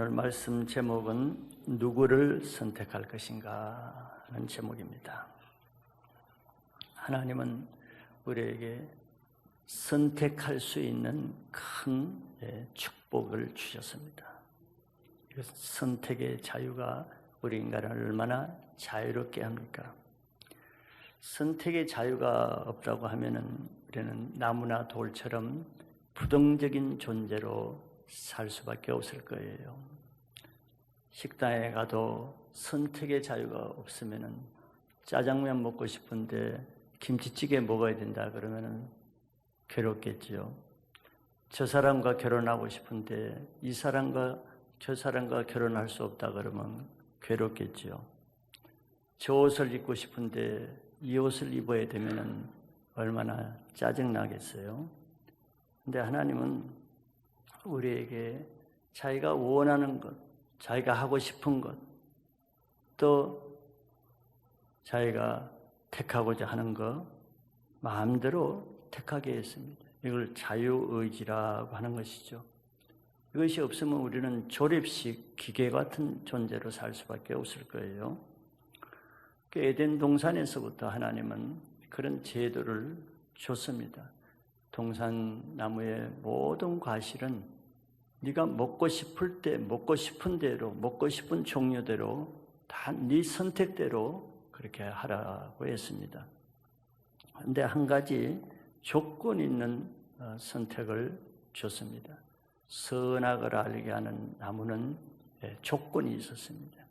오늘 말씀 제목은 누구를 선택할 것인가 하는 제목입니다. 하나님은 우리에게 선택할 수 있는 큰 축복을 주셨습니다. 선택의 자유가 우리 인간을 얼마나 자유롭게 합니까? 선택의 자유가 없다고 하면은 우리는 나무나 돌처럼 부정적인 존재로 살 수밖에 없을 거예요. 식당에 가도 선택의 자유가 없으면은 짜장면 먹고 싶은데 김치찌개 먹어야 된다 그러면은 괴롭겠지요. 저 사람과 결혼하고 싶은데 이 사람과 저 사람과 결혼할 수 없다 그러면 괴롭겠지요. 저 옷을 입고 싶은데 이 옷을 입어야 되면은 얼마나 짜증나겠어요. 근데 하나님은 우리에게 자기가 원하는 것, 자기가 하고 싶은 것, 또 자기가 택하고자 하는 것 마음대로 택하게 했습니다. 이걸 자유의지라고 하는 것이죠. 이것이 없으면 우리는 조립식 기계 같은 존재로 살 수밖에 없을 거예요. 에덴 동산에서부터 하나님은 그런 제도를 줬습니다. 동산나무의 모든 과실은 네가 먹고 싶을 때 먹고 싶은 대로 먹고 싶은 종류대로 다 네 선택대로 그렇게 하라고 했습니다. 그런데 한 가지 조건 있는 선택을 줬습니다. 선악을 알게 하는 나무는 조건이 있었습니다.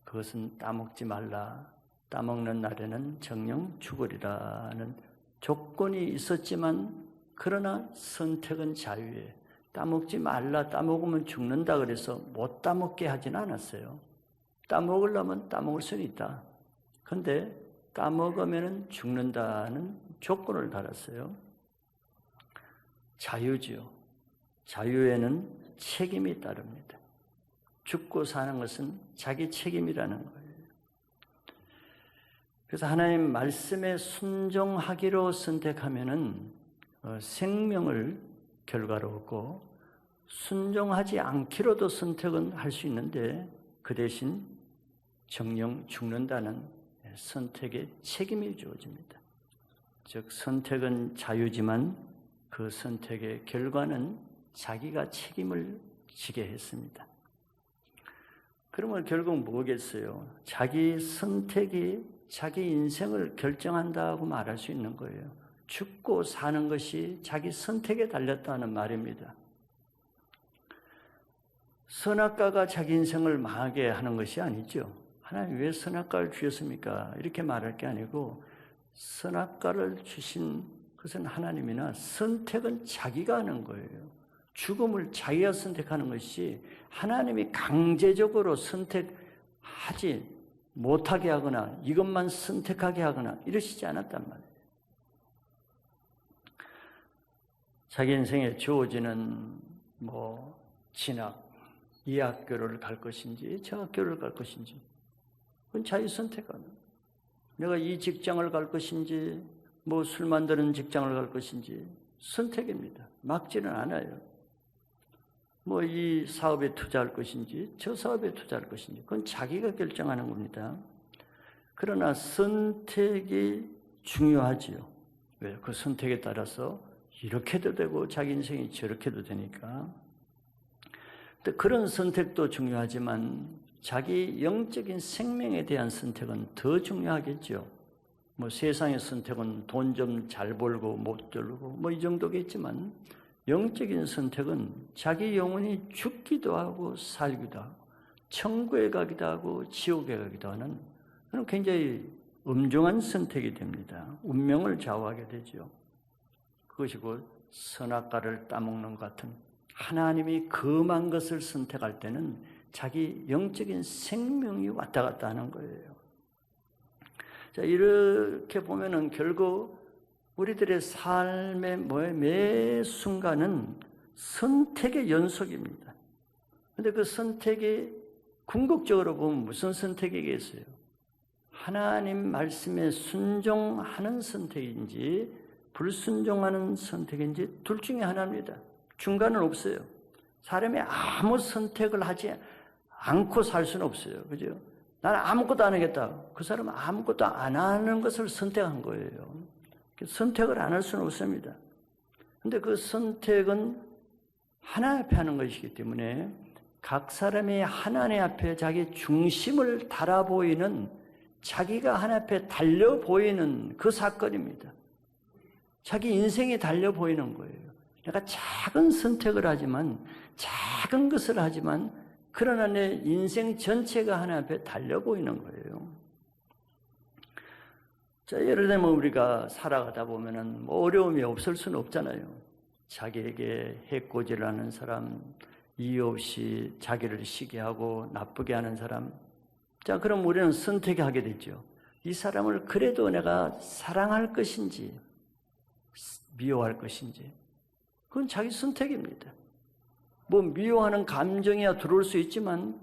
그것은 따먹지 말라. 따먹는 날에는 정령 죽으리라는 조건이 있었지만 그러나 선택은 자유예요. 따먹지 말라, 따먹으면 죽는다 그래서 못 따먹게 하진 않았어요. 따먹으려면 따먹을 수는 있다. 그런데 따먹으면 죽는다는 조건을 달았어요. 자유지요. 자유에는 책임이 따릅니다. 죽고 사는 것은 자기 책임이라는 거예요. 그래서 하나님 말씀에 순종하기로 선택하면은 생명을 결과로 얻고 순종하지 않기로도 선택은 할 수 있는데 그 대신 정령 죽는다는 선택의 책임이 주어집니다. 즉 선택은 자유지만 그 선택의 결과는 자기가 책임을 지게 했습니다. 그러면 결국 뭐겠어요? 자기 선택이 자기 인생을 결정한다고 말할 수 있는 거예요. 죽고 사는 것이 자기 선택에 달렸다는 말입니다. 선악과가 자기 인생을 망하게 하는 것이 아니죠. 하나님 왜 선악과를 주셨습니까? 이렇게 말할 게 아니고 선악과를 주신 것은 하나님이나 선택은 자기가 하는 거예요. 죽음을 자기가 선택하는 것이 하나님이 강제적으로 선택하지 못하게 하거나 이것만 선택하게 하거나 이러시지 않았단 말이에요. 자기 인생에 주어지는 진학, 이 학교를 갈 것인지 저 학교를 갈 것인지 그건 자기 선택하는 거예요. 내가 이 직장을 갈 것인지 술 만드는 직장을 갈 것인지 선택입니다. 막지는 않아요. 이 사업에 투자할 것인지 저 사업에 투자할 것인지 그건 자기가 결정하는 겁니다. 그러나 선택이 중요하지요. 왜? 그 선택에 따라서 이렇게도 되고 자기 인생이 저렇게도 되니까. 근데 그런 선택도 중요하지만 자기 영적인 생명에 대한 선택은 더 중요하겠죠. 세상의 선택은 돈 좀 잘 벌고 못 벌고 이 정도겠지만 영적인 선택은 자기 영혼이 죽기도 하고 살기도 하고 천국에 가기도 하고 지옥에 가기도 하는 그런 굉장히 엄중한 선택이 됩니다. 운명을 좌우하게 되죠. 그것이 곧 선악과를 따먹는 것 같은 하나님이 금한 것을 선택할 때는 자기 영적인 생명이 왔다 갔다 하는 거예요. 자, 이렇게 보면은 결국 우리들의 삶의 매 순간은 선택의 연속입니다. 그런데 그 선택이 궁극적으로 보면 무슨 선택이겠어요? 하나님 말씀에 순종하는 선택인지 불순종하는 선택인지 둘 중에 하나입니다. 중간은 없어요. 사람이 아무 선택을 하지 않고 살 수는 없어요. 그죠? 나는 아무것도 안 하겠다. 그 사람은 아무것도 안 하는 것을 선택한 거예요. 선택을 안 할 수는 없습니다. 근데 그 선택은 하나님 앞에 하는 것이기 때문에 각 사람이 하나님 앞에 자기 중심을 달아 보이는, 자기가 하나님 앞에 달려 보이는 그 사건입니다. 자기 인생이 달려 보이는 거예요. 내가 작은 선택을 하지만, 작은 것을 하지만, 그러나 내 인생 전체가 하나님 앞에 달려 보이는 거예요. 자, 예를 들면 우리가 살아가다 보면은 뭐 어려움이 없을 수는 없잖아요. 자기에게 해코지를 하는 사람, 이유 없이 자기를 시기 하고 나쁘게 하는 사람. 자, 그럼 우리는 선택하게 되죠. 이 사람을 그래도 내가 사랑할 것인지, 미워할 것인지. 그건 자기 선택입니다. 뭐 미워하는 감정이야 들어올 수 있지만,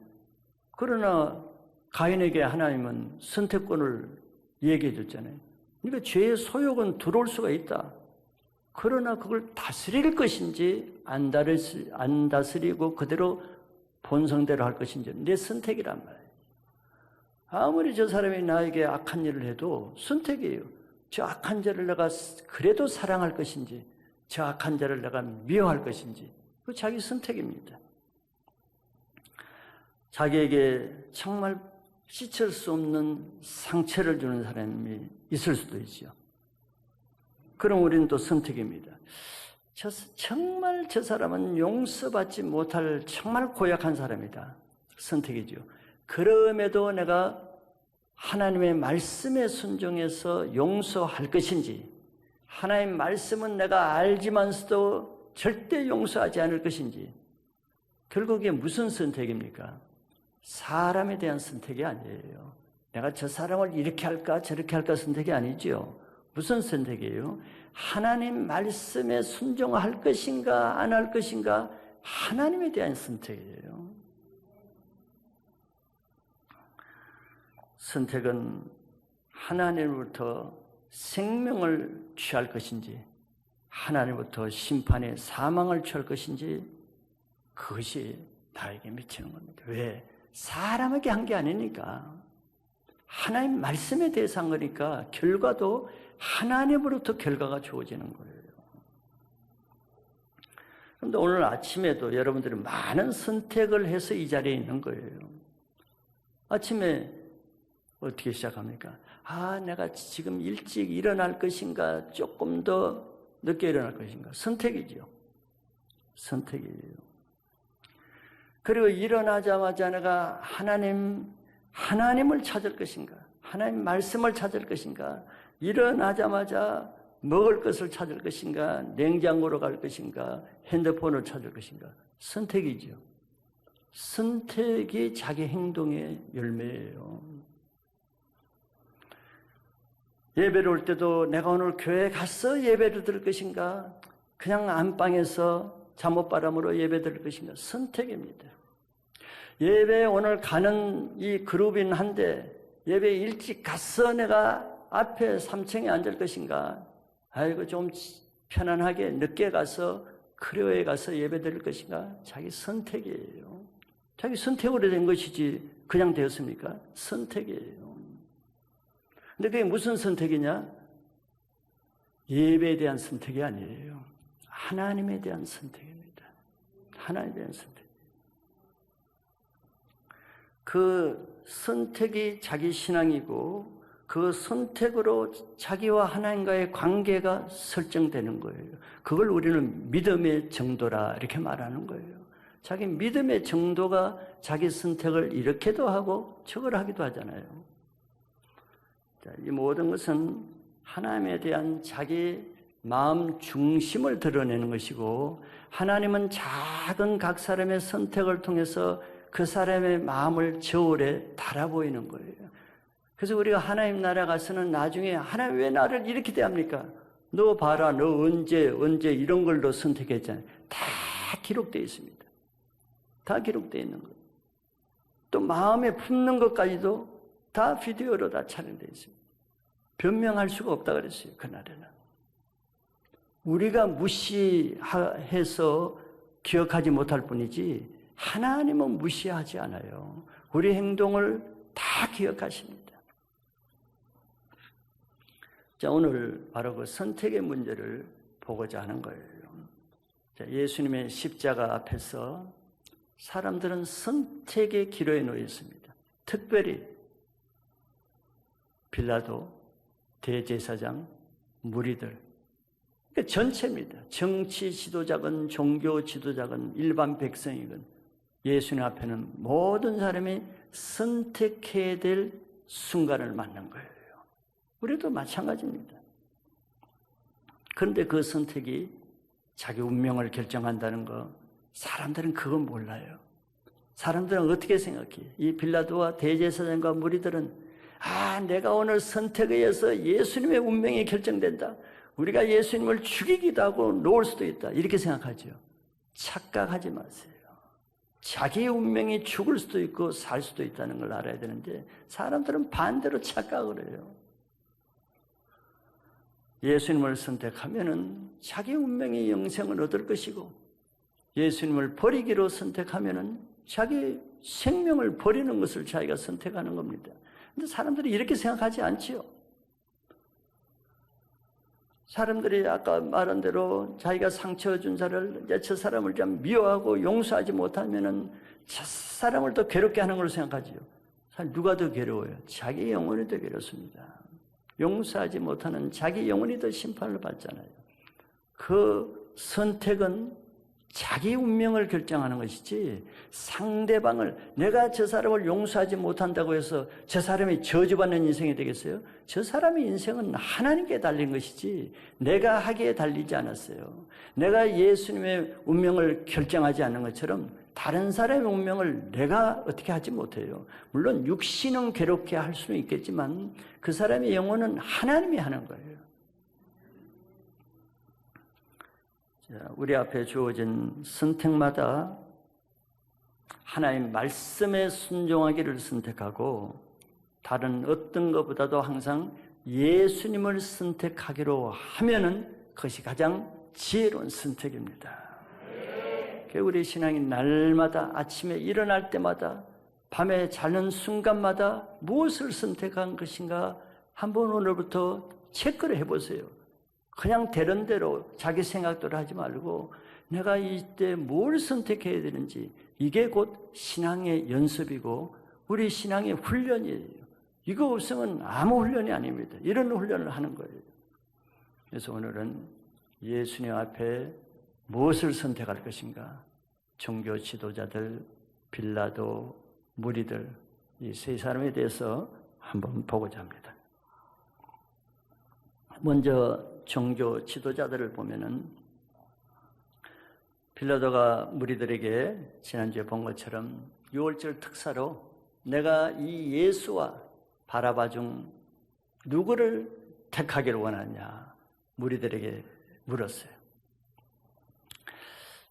그러나 가인에게 하나님은 선택권을 얘기해 줬잖아요. 그러니까 죄의 소욕은 들어올 수가 있다. 그러나 그걸 다스릴 것인지 안 다스리고 그대로 본성대로 할 것인지 내 선택이란 말이에요. 아무리 저 사람이 나에게 악한 일을 해도 선택이에요. 저 악한 자를 내가 그래도 사랑할 것인지, 저 악한 자를 내가 미워할 것인지, 그 자기 선택입니다. 자기에게 정말 씻을 수 없는 상처를 주는 사람이 있을 수도 있죠. 그럼 우리는 또 선택입니다. 정말 저 사람은 용서받지 못할 정말 고약한 사람이다. 선택이죠. 그럼에도 내가 하나님의 말씀에 순종해서 용서할 것인지, 하나님의 말씀은 내가 알지만서도 절대 용서하지 않을 것인지, 결국 이게 무슨 선택입니까? 사람에 대한 선택이 아니에요. 내가 저 사람을 이렇게 할까 저렇게 할까 선택이 아니죠. 무슨 선택이에요? 하나님 말씀에 순종할 것인가 안 할 것인가, 하나님에 대한 선택이에요. 선택은 하나님으로부터 생명을 취할 것인지, 하나님부터 심판의 사망을 취할 것인지, 그것이 나에게 미치는 겁니다. 왜? 사람에게 한 게 아니니까. 하나님 말씀에 대해서 한 거니까 결과도 하나님으로부터 결과가 주어지는 거예요. 그런데 오늘 아침에도 여러분들이 많은 선택을 해서 이 자리에 있는 거예요. 아침에 어떻게 시작합니까? 내가 지금 일찍 일어날 것인가, 조금 더 늦게 일어날 것인가. 선택이죠. 선택이에요. 그리고 일어나자마자 내가 하나님을 찾을 것인가, 하나님 말씀을 찾을 것인가, 일어나자마자 먹을 것을 찾을 것인가, 냉장고로 갈 것인가, 핸드폰을 찾을 것인가. 선택이죠. 선택이 자기 행동의 열매예요. 예배를 올 때도 내가 오늘 교회에 가서 예배를 드릴 것인가, 그냥 안방에서 잠옷바람으로 예배 드릴 것인가. 선택입니다. 예배에 오늘 가는 이 그룹인 한데 예배에 일찍 가서 내가 앞에 3층에 앉을 것인가, 아이고 좀 편안하게 늦게 가서 크레오에 가서 예배 드릴 것인가. 자기 선택이에요. 자기 선택으로 된 것이지 그냥 되었습니까? 선택이에요. 근데 그게 무슨 선택이냐? 예배에 대한 선택이 아니에요. 하나님에 대한 선택입니다. 하나님에 대한 선택. 그 선택이 자기 신앙이고, 그 선택으로 자기와 하나님과의 관계가 설정되는 거예요. 그걸 우리는 믿음의 정도라 이렇게 말하는 거예요. 자기 믿음의 정도가 자기 선택을 이렇게도 하고 저걸 하기도 하잖아요. 이 모든 것은 하나님에 대한 자기 마음 중심을 드러내는 것이고, 하나님은 작은 각 사람의 선택을 통해서 그 사람의 마음을 저울에 달아 보이는 거예요. 그래서 우리가 하나님 나라 가서는 나중에 하나님 왜 나를 이렇게 대합니까? 너 봐라, 너 언제 이런 걸로 선택했잖아요. 다 기록되어 있습니다. 다 기록되어 있는 거예요. 또 마음에 품는 것까지도 다 비디오로 다 촬영되어 있습니다. 변명할 수가 없다 그랬어요. 그날에는. 우리가 무시해서 기억하지 못할 뿐이지 하나님은 무시하지 않아요. 우리 행동을 다 기억하십니다. 자, 오늘 바로 그 선택의 문제를 보고자 하는 거예요. 자, 예수님의 십자가 앞에서 사람들은 선택의 기로에 놓여 있습니다. 특별히 빌라도, 대제사장, 무리들, 그러니까 전체입니다. 정치 지도자건 종교 지도자건 일반 백성이건 예수님 앞에는 모든 사람이 선택해야 될 순간을 맞는 거예요. 우리도 마찬가지입니다. 그런데 그 선택이 자기 운명을 결정한다는 거, 사람들은 그건 몰라요. 사람들은 어떻게 생각해요? 이 빌라도와 대제사장과 무리들은 내가 오늘 선택에 의해서 예수님의 운명이 결정된다. 우리가 예수님을 죽이기도 하고 놓을 수도 있다. 이렇게 생각하죠. 착각하지 마세요. 자기의 운명이 죽을 수도 있고 살 수도 있다는 걸 알아야 되는데 사람들은 반대로 착각을 해요. 예수님을 선택하면은 자기 운명의 영생을 얻을 것이고 예수님을 버리기로 선택하면은 자기 생명을 버리는 것을 자기가 선택하는 겁니다. 근데 사람들이 이렇게 생각하지 않지요. 사람들이 아까 말한 대로 자기가 상처 준 사람을 저 사람을 좀 미워하고 용서하지 못하면은 저 사람을 더 괴롭게 하는 걸로 생각하지요. 사실 누가 더 괴로워요? 자기 영혼이 더 괴롭습니다. 용서하지 못하는 자기 영혼이 더 심판을 받잖아요. 그 선택은 자기 운명을 결정하는 것이지 상대방을 내가 저 사람을 용서하지 못한다고 해서 저 사람이 저주받는 인생이 되겠어요? 저 사람의 인생은 하나님께 달린 것이지 내가 하기에 달리지 않았어요. 내가 예수님의 운명을 결정하지 않는 것처럼 다른 사람의 운명을 내가 어떻게 하지 못해요. 물론 육신은 괴롭게 할 수는 있겠지만 그 사람의 영혼은 하나님이 하는 거예요. 우리 앞에 주어진 선택마다 하나님 말씀에 순종하기를 선택하고 다른 어떤 것보다도 항상 예수님을 선택하기로 하면은 그것이 가장 지혜로운 선택입니다. 우리 신앙이 날마다 아침에 일어날 때마다 밤에 자는 순간마다 무엇을 선택한 것인가 한번 오늘부터 체크를 해보세요. 그냥 되는 대로 자기 생각대로 하지 말고 내가 이때 뭘 선택해야 되는지 이게 곧 신앙의 연습이고 우리 신앙의 훈련이에요. 이거 없으면 아무 훈련이 아닙니다. 이런 훈련을 하는 거예요. 그래서 오늘은 예수님 앞에 무엇을 선택할 것인가? 종교 지도자들, 빌라도, 무리들 이 세 사람에 대해서 한번 보고자 합니다. 먼저 종교 지도자들을 보면은 빌라도가 무리들에게 지난주에 본 것처럼 6월절 특사로 내가 이 예수와 바라바 중 누구를 택하기를 원하냐 무리들에게 물었어요.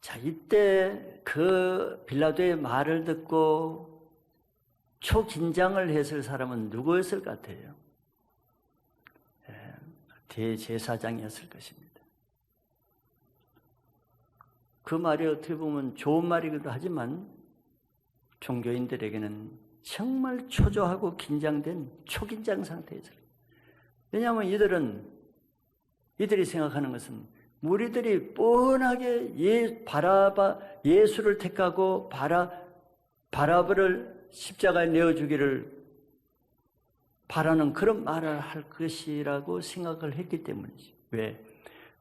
자, 이때 그 빌라도의 말을 듣고 초긴장을 했을 사람은 누구였을 것 같아요? 대제사장이었을 것입니다. 그 말이 어떻게 보면 좋은 말이기도 하지만 종교인들에게는 정말 초조하고 긴장된 초긴장 상태였어요. 왜냐하면 이들이 생각하는 것은 무리들이 뻔하게 예수를 택하고 바라바를 십자가에 내어주기를 바라는 그런 말을 할 것이라고 생각을 했기 때문이죠. 왜?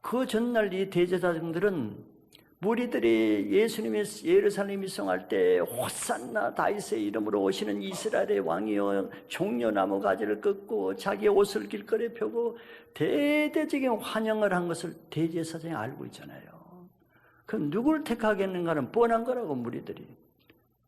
그 전날 이 대제사장들은 무리들이 예수님이 예루살렘 입성할 때 호산나 다윗의 이름으로 오시는 이스라엘의 왕이여 종려나무 가지를 꺾고 자기의 옷을 길거리에 펴고 대대적인 환영을 한 것을 대제사장이 알고 있잖아요. 그럼 누구를 택하겠는가는 뻔한 거라고 무리들이.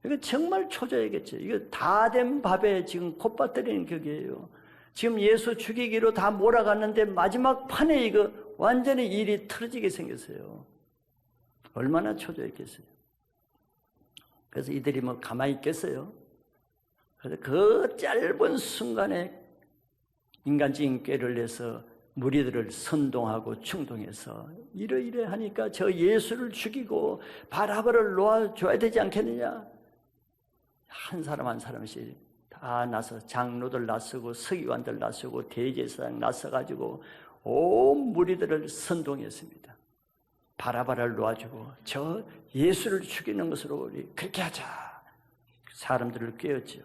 이거 정말 초조하겠죠. 이거 다 된 밥에 지금 콧밭들이는 격이에요. 지금 예수 죽이기로 다 몰아갔는데 마지막 판에 이거 완전히 일이 틀어지게 생겼어요. 얼마나 초조했겠어요. 그래서 이들이 뭐 가만히 있겠어요. 그래서 그 짧은 순간에 인간적인 꾀를 내서 무리들을 선동하고 충동해서 이러이러 하니까 저 예수를 죽이고 바라바를 놓아줘야 되지 않겠느냐. 한 사람 한 사람씩 다 나서 장로들 나서고 서기관들 나서고 대제사장 나서가지고 온 무리들을 선동했습니다. 바라바를 놓아주고 저 예수를 죽이는 것으로 우리 그렇게 하자. 사람들을 꾀었죠.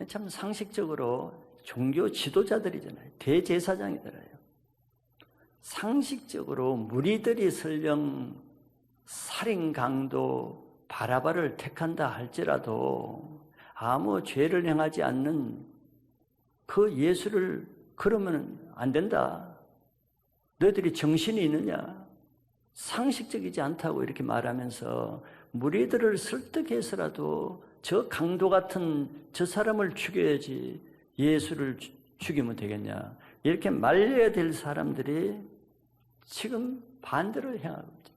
참 상식적으로 종교 지도자들이잖아요. 대제사장이잖아요. 상식적으로 무리들이 설령 살인 강도 바라바를 택한다 할지라도 아무 죄를 행하지 않는 그 예수를 그러면 안 된다. 너희들이 정신이 있느냐? 상식적이지 않다고 이렇게 말하면서 무리들을 설득해서라도 저 강도 같은 저 사람을 죽여야지 예수를 죽이면 되겠냐. 이렇게 말려야 될 사람들이 지금 반대로 행하고 있죠.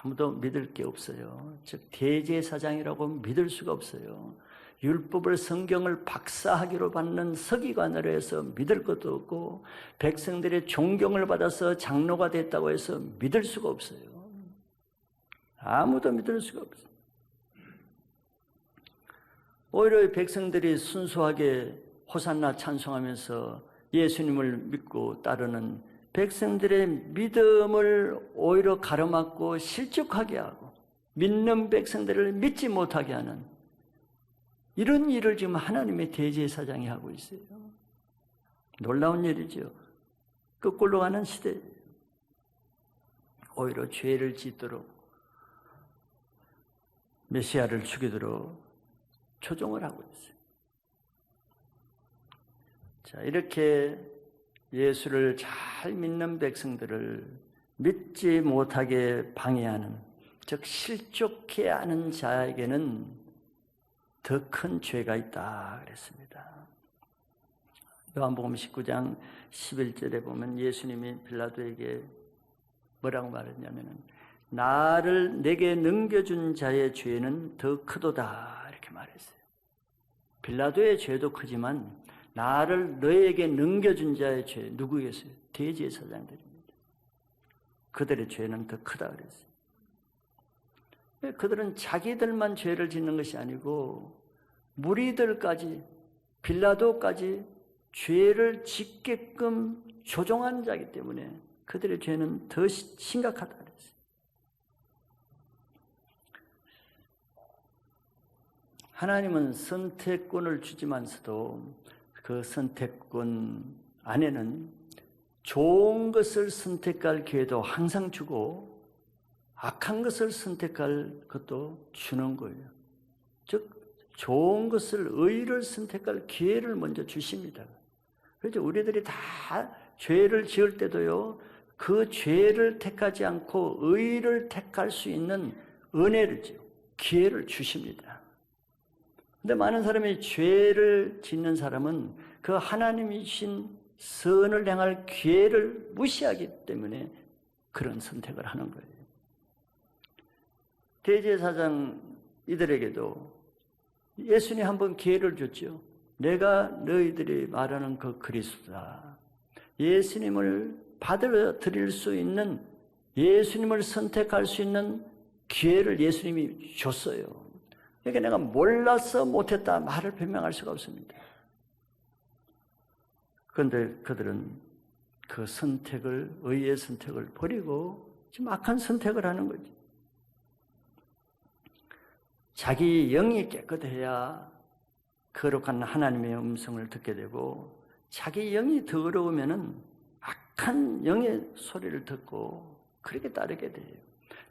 아무도 믿을 게 없어요. 즉 대제사장이라고 믿을 수가 없어요. 율법을 성경을 박사학위로 받는 서기관으로 해서 믿을 것도 없고 백성들의 존경을 받아서 장로가 됐다고 해서 믿을 수가 없어요. 아무도 믿을 수가 없어요. 오히려 백성들이 순수하게 호산나 찬송하면서 예수님을 믿고 따르는 백성들의 믿음을 오히려 가로막고 실족하게 하고 믿는 백성들을 믿지 못하게 하는 이런 일을 지금 하나님의 대제사장이 하고 있어요. 놀라운 일이죠. 거꾸로 가는 시대. 오히려 죄를 짓도록 메시아를 죽이도록 조종을 하고 있어요. 자, 이렇게 예수를 잘 믿는 백성들을 믿지 못하게 방해하는, 즉 실족해 하는 자에게는 더 큰 죄가 있다 그랬습니다. 요한복음 19장 11절에 보면 예수님이 빌라도에게 뭐라고 말했냐면은 나를 내게 넘겨준 자의 죄는 더 크도다 이렇게 말했어요. 빌라도의 죄도 크지만 나를 너에게 넘겨준 자의 죄 누구겠어요? 대제사장들입니다. 그들의 죄는 더 크다 그랬어요. 그들은 자기들만 죄를 짓는 것이 아니고 무리들까지 빌라도까지 죄를 짓게끔 조종하는 자이기 때문에 그들의 죄는 더 심각하다 그랬어요. 하나님은 선택권을 주지만서도 그 선택권 안에는 좋은 것을 선택할 기회도 항상 주고 악한 것을 선택할 것도 주는 거예요. 즉 좋은 것을 의를 선택할 기회를 먼저 주십니다. 그래서 우리들이 다 죄를 지을 때도요. 그 죄를 택하지 않고 의를 택할 수 있는 은혜를 줘요. 기회를 주십니다. 근데 많은 사람이 죄를 짓는 사람은 그 하나님이 주신 선을 행할 기회를 무시하기 때문에 그런 선택을 하는 거예요. 대제사장 이들에게도 예수님이 한번 기회를 줬죠. 내가 너희들이 말하는 그 그리스도다. 예수님을 받아들일 수 있는, 예수님을 선택할 수 있는 기회를 예수님이 줬어요. 그러니까 내가 몰라서 못했다 말을 변명할 수가 없습니다. 그런데 그들은 그 선택을, 의의 선택을 버리고 지금 악한 선택을 하는 거지. 자기 영이 깨끗해야 거룩한 하나님의 음성을 듣게 되고 자기 영이 더러우면은 악한 영의 소리를 듣고 그렇게 따르게 돼요.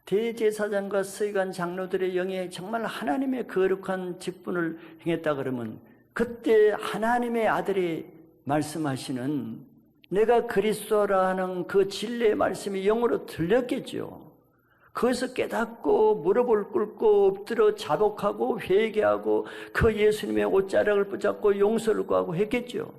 대제사장과 서기관 장로들의 영이 정말 하나님의 거룩한 직분을 행했다 그러면 그때 하나님의 아들이 말씀하시는 내가 그리스도라는 그 진리의 말씀이 영으로 들렸겠죠. 거기서 깨닫고 무릎을 꿇고 엎드려 자복하고 회개하고 그 예수님의 옷자락을 붙잡고 용서를 구하고 했겠죠.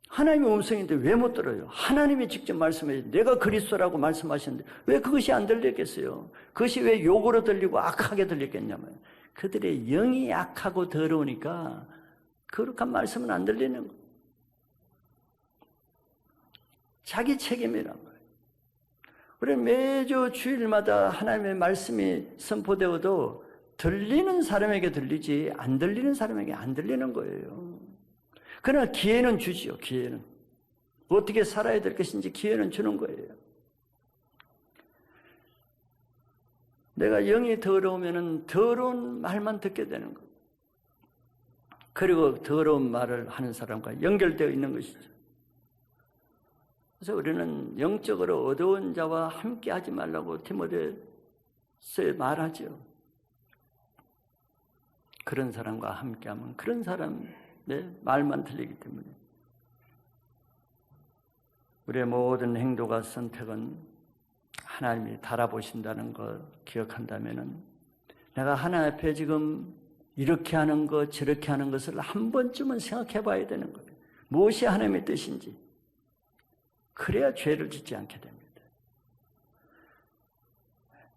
하나님의 음성인데 왜 못 들어요? 하나님이 직접 말씀해 내가 그리스도라고 말씀하셨는데 왜 그것이 안 들렸겠어요? 그것이 왜 욕으로 들리고 악하게 들렸겠냐면 그들의 영이 약하고 더러우니까 거룩한 말씀은 안 들리는 거예요. 자기 책임이란 거예요. 우리 매주 주일마다 하나님의 말씀이 선포되어도 들리는 사람에게 들리지 안 들리는 사람에게 안 들리는 거예요. 그러나 기회는 주지요. 기회는. 어떻게 살아야 될 것인지 기회는 주는 거예요. 내가 영이 더러우면 더러운 말만 듣게 되는 거예요. 그리고 더러운 말을 하는 사람과 연결되어 있는 것이죠. 그래서 우리는 영적으로 어두운 자와 함께 하지 말라고 디모데서에 말하죠. 그런 사람과 함께하면 그런 사람의 말만 들리기 때문에 우리의 모든 행동과 선택은 하나님이 달아보신다는 걸 기억한다면 내가 하나님 앞에 지금 이렇게 하는 것 저렇게 하는 것을 한 번쯤은 생각해 봐야 되는 거예요. 무엇이 하나님의 뜻인지. 그래야 죄를 짓지 않게 됩니다.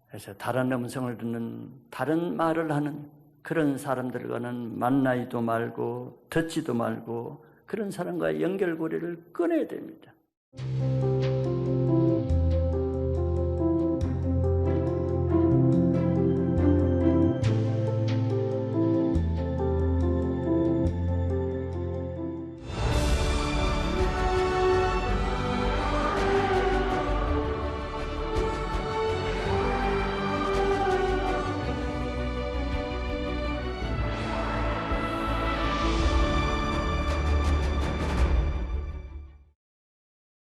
그래서 다른 음성을 듣는 다른 말을 하는 그런 사람들과는 만나지도 말고 듣지도 말고 그런 사람과의 연결고리를 끊어야 됩니다.